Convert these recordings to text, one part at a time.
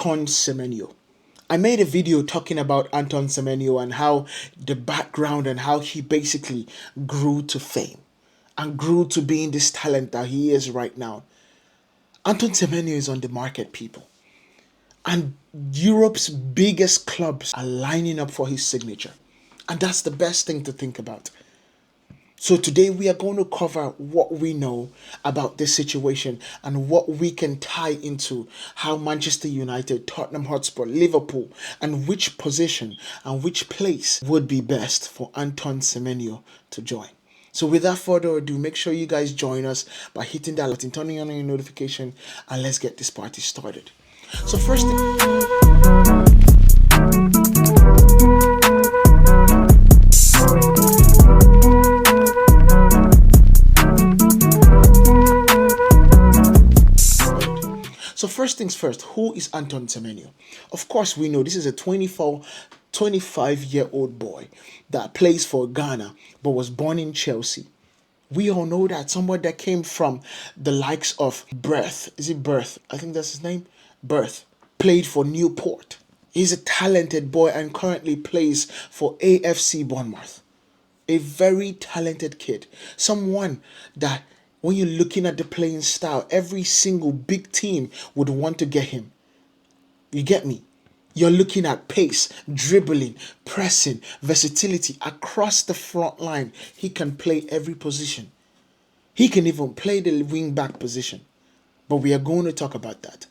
Antoine Semenyo. I made a video talking about Antoine Semenyo and how the background and how he basically grew to fame and grew to being this talent that he is right now. Antoine Semenyo is on the market, people. And Europe's biggest clubs are lining up for his signature. And that's the best thing to think about. So today we are going to cover what we know about this situation and what we can tie into how Manchester United, Tottenham Hotspur, Liverpool, and which position and which place would be best for Antoine Semenyo to join. So without further ado, make sure you guys join us by hitting that button, turning on your notification, and let's get this party started. So first things first, who is Antoine Semenyo? Of course, we know this is a 25-year-old boy that plays for Ghana but was born in Chelsea. We all know that someone that came from the likes of Berth. Is it Berth? I think that's his name. Berth. Played for Newport. He's a talented boy and currently plays for AFC Bournemouth. A very talented kid. Someone that when you're looking at the playing style, every single big team would want to get him. You get me? You're looking at pace, dribbling, pressing, versatility across the front line. He can play every position. He can even play the wing back position. But we are going to talk about that.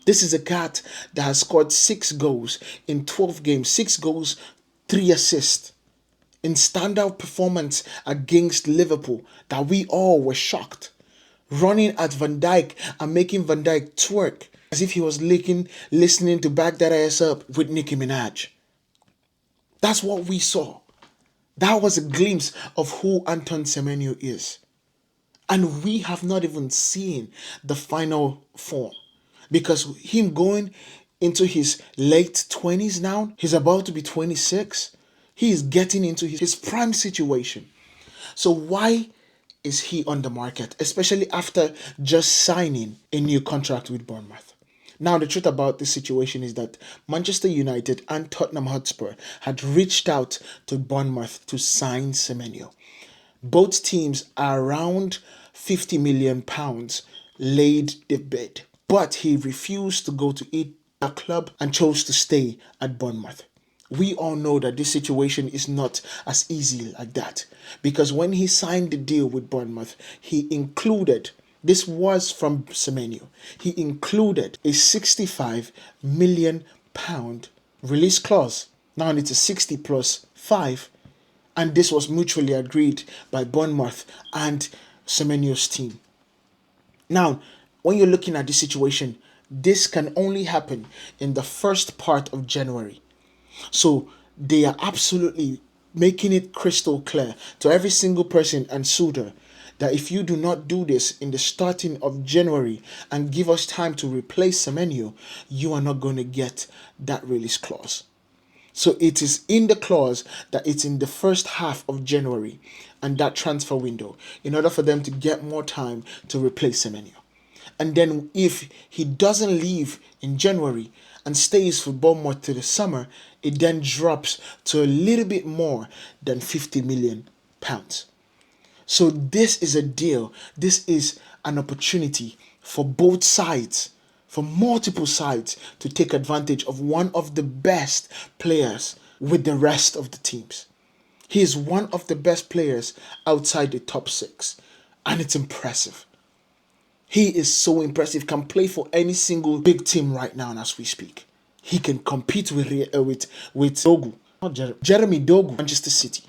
This is a cat that has scored 6 goals in 12 games. 6 goals, 3 assists. In standout performance against Liverpool that we all were shocked. Running at Van Dijk and making Van Dijk twerk as if he was listening to Back That Ass Up with Nicki Minaj. That's what we saw. That was a glimpse of who Antoine Semenyo is. And we have not even seen the final form. Because him going into his late 20s now, he's about to be 26. He is getting into his prime situation. So why is he on the market, especially after just signing a new contract with Bournemouth? Now, the truth about this situation is that Manchester United and Tottenham Hotspur had reached out to Bournemouth to sign Semenyo. Both teams are around £50 million laid the bid, but he refused to go to either club and chose to stay at Bournemouth. We all know that this situation is not as easy like that, because when he signed the deal with Bournemouth, he included, this was from Semenyo, he included a £65 million release clause. Now it's a 60 plus 5, and this was mutually agreed by Bournemouth and Semenyo's team. Now, when you're looking at this situation, this can only happen in the first part of January. So they are absolutely making it crystal clear to every single person and suitor that if you do not do this in the starting of January and give us time to replace Semenyo, you are not going to get that release clause. So it is in the clause that it's in the first half of January and that transfer window in order for them to get more time to replace Semenyo. And then if he doesn't leave in January and stays for Bournemouth to the summer, it then drops to a little bit more than £50 million. So this is a deal. This is an opportunity for both sides, for multiple sides, to take advantage of one of the best players with the rest of the teams. He is one of the best players outside the top 6, and it's impressive. He is so impressive, can play for any single big team right now as we speak. He can compete with Dogu, Jeremy Dogu, Manchester City.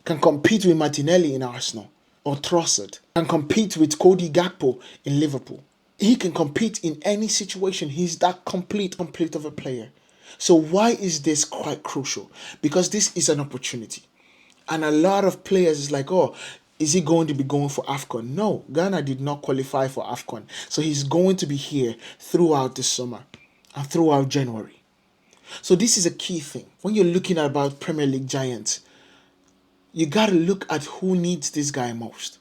Can compete with Martinelli in Arsenal or Trossard. Can compete with Cody Gakpo in Liverpool. He can compete in any situation. He's that complete of a player. So why is this quite crucial? Because this is an opportunity. And a lot of players is like, oh, is he going to be going for AFCON? No, Ghana did not qualify for AFCON. So he's going to be here throughout the summer and throughout January. So this is a key thing. When you're looking at about Premier League giants, you got to look at who needs this guy most.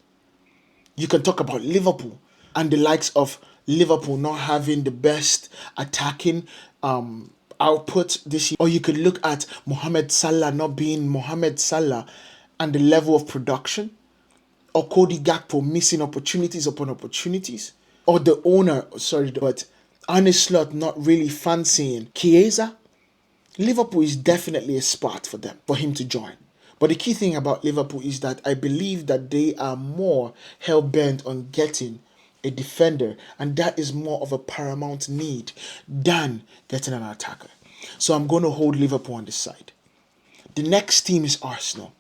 You can talk about Liverpool and the likes of Liverpool not having the best attacking output this year. Or you could look at Mohamed Salah not being Mohamed Salah and the level of production. Or Cody Gakpo missing opportunities upon opportunities. Or the owner, but Arne Slot not really fancying Chiesa. Liverpool is definitely a spot for him to join. But the key thing about Liverpool is that I believe that they are more hell-bent on getting a defender, and that is more of a paramount need than getting an attacker. So I'm going to hold Liverpool on this side. The next team is Arsenal.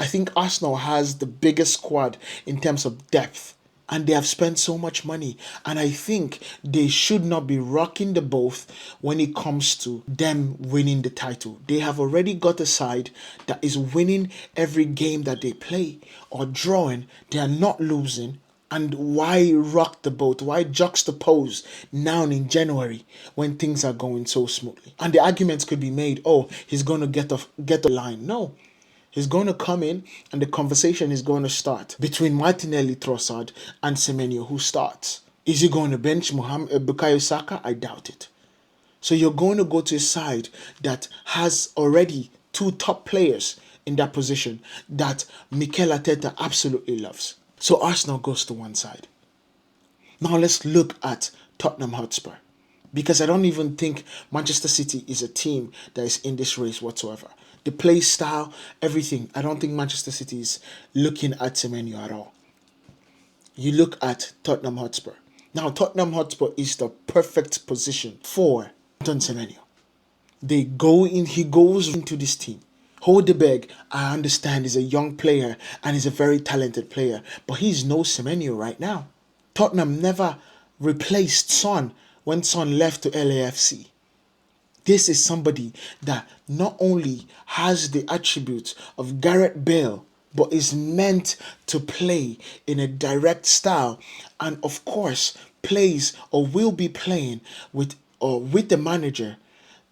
I think Arsenal has the biggest squad in terms of depth, and they have spent so much money, and I think they should not be rocking the boat when it comes to them winning the title. They have already got a side that is winning every game that they play or drawing. They are not losing. And why rock the boat? Why juxtapose now in January when things are going so smoothly? And the arguments could be made, oh, he's going to get the line. No. He's going to come in and the conversation is going to start between Martinelli, Trossard and Semenyo, who starts. Is he going to bench Bukayo Saka? I doubt it. So you're going to go to a side that has already two top players in that position that Mikel Arteta absolutely loves. So Arsenal goes to one side. Now let's look at Tottenham Hotspur. Because I don't even think Manchester City is a team that is in this race whatsoever. The play style, everything. I don't think Manchester City is looking at Semenyo at all. You look at Tottenham Hotspur. Now, Tottenham Hotspur is the perfect position for Antoine Semenyo. He goes into this team. Hodeberg, I understand, is a young player and is a very talented player, but he's no Semenyo right now. Tottenham never replaced Son when Son left to LAFC. This is somebody that not only has the attributes of Gareth Bale, but is meant to play in a direct style, and of course plays or will be playing with the manager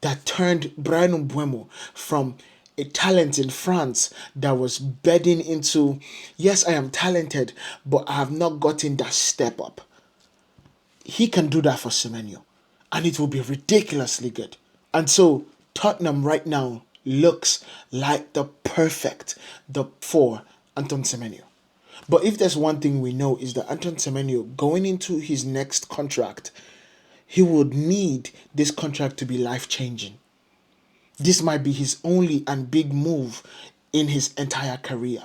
that turned Brian Mbeumo from a talent in France that was bedding into, yes, I am talented, but I have not gotten that step up. He can do that for Semenyo, and it will be ridiculously good. And so Tottenham right now looks like the for Antoine Semenyo. But if there's one thing we know is that Antoine Semenyo, going into his next contract, he would need this contract to be life-changing. This might be his only and big move in his entire career.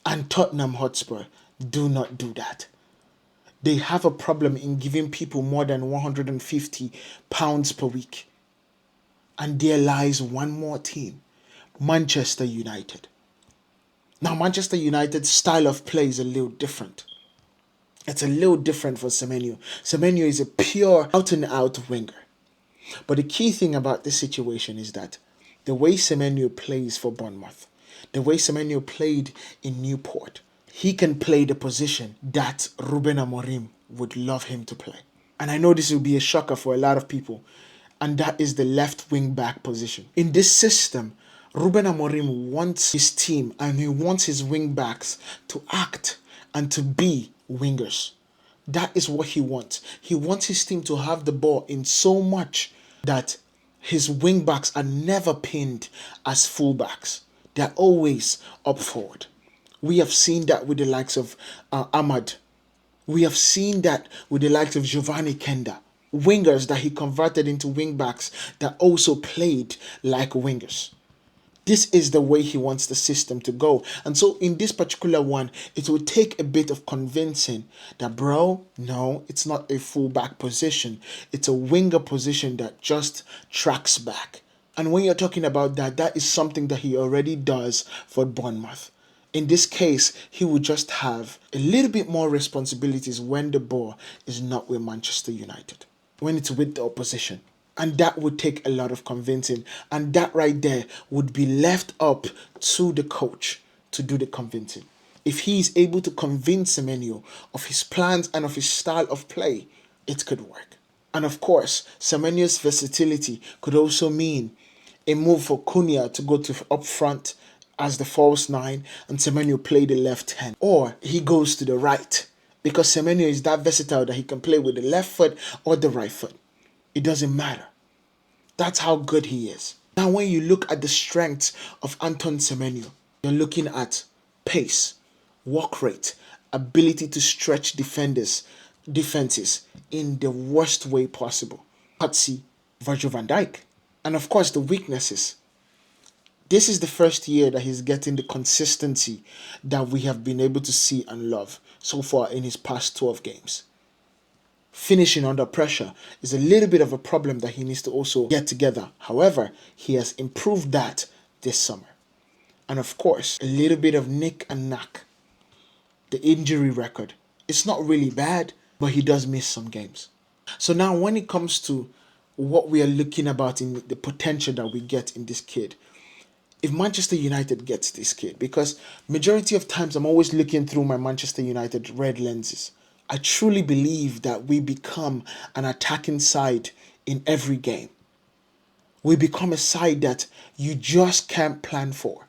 And Tottenham Hotspur do not do that. They have a problem in giving people more than £150 per week. And there lies one more team, Manchester United. Now, Manchester United's style of play is a little different. It's a little different for Semenyo. Semenyo is a pure out-and-out winger. But the key thing about this situation is that the way Semenyo plays for Bournemouth, the way Semenyo played in Newport, he can play the position that Ruben Amorim would love him to play. And I know this will be a shocker for a lot of people, and that is the left wing back position. In this system, Ruben Amorim wants his team and he wants his wing backs to act and to be wingers. That is what he wants. He wants his team to have the ball in so much that his wing backs are never pinned as fullbacks. They're always up forward. We have seen that with the likes of Ahmad. We have seen that with the likes of Giovanni Kenda. Wingers that he converted into wing backs that also played like wingers. This is the way he wants the system to go. And so in this particular one, it will take a bit of convincing that, bro, no, it's not a fullback position. It's a winger position that just tracks back. And when you're talking about that, that is something that he already does for Bournemouth. In this case, he will just have a little bit more responsibilities when the ball is not with Manchester United, when it's with the opposition. And that would take a lot of convincing. And that right there would be left up to the coach to do the convincing. If he is able to convince Semenyo of his plans and of his style of play, it could work. And of course, Semenyo's versatility could also mean a move for Cunha to go to up front as the false nine and Semenyo play the left hand. Or he goes to the right Because Semenyo is that versatile that he can play with the left foot or the right foot. It doesn't matter. That's how good he is. Now, when you look at the strengths of Antoine Semenyo, you're looking at pace, work rate, ability to stretch defenses in the worst way possible. Patsy, Virgil van Dijk. And of course, the weaknesses. This is the first year that he's getting the consistency that we have been able to see and love so far in his past 12 games. Finishing under pressure is a little bit of a problem that he needs to also get together. However, he has improved that this summer. And of course, a little bit of nick and knack. The injury record, it's not really bad, but he does miss some games. So now when it comes to what we are looking about in the potential that we get in this kid, if Manchester United gets this kid, because majority of times I'm always looking through my Manchester United red lenses, I truly believe that we become an attacking side in every game. We become a side that you just can't plan for.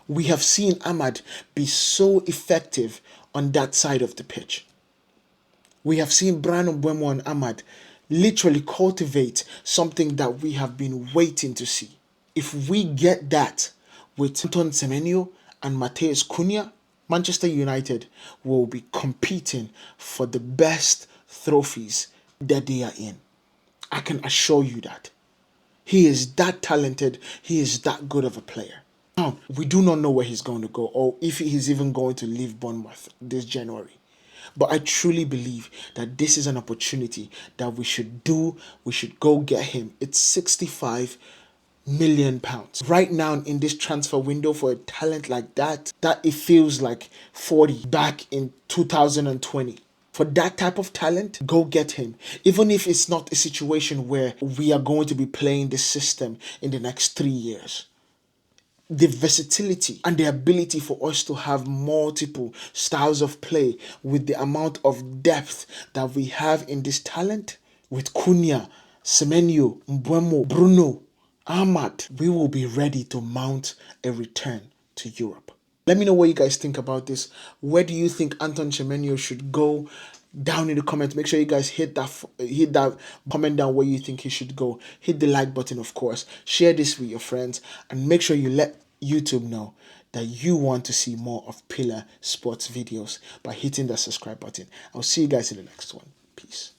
We have seen Ahmad be so effective on that side of the pitch. We have seen Bryan Mbeumo and Ahmad literally cultivate something that we have been waiting to see. If we get that with Antoine Semenyo and Matheus Cunha, Manchester United will be competing for the best trophies that they are in. I can assure you that. He is that talented. He is that good of a player. Now, we do not know where he's going to go or if he's even going to leave Bournemouth this January. But I truly believe that this is an opportunity that we should do. We should go get him. It's £65 million. Right now in this transfer window for a talent like that it feels like 40 back in 2020. For that type of talent, go get him. Even if it's not a situation where we are going to be playing this system in the next 3 years. The versatility and the ability for us to have multiple styles of play with the amount of depth that we have in this talent, with Cunha, Semenyo, Mbeumo, Bruno, Ahmad, we will be ready to mount a return to Europe. Let me know what you guys think about this. Where do you think Antoine Semenyo should go? Down in the comments. Make sure you guys hit that comment down where you think he should go. Hit the like button, of course. Share this with your friends, and make sure you let YouTube know that you want to see more of Pillah Sports videos by hitting that subscribe button. I'll see you guys in the next one. Peace.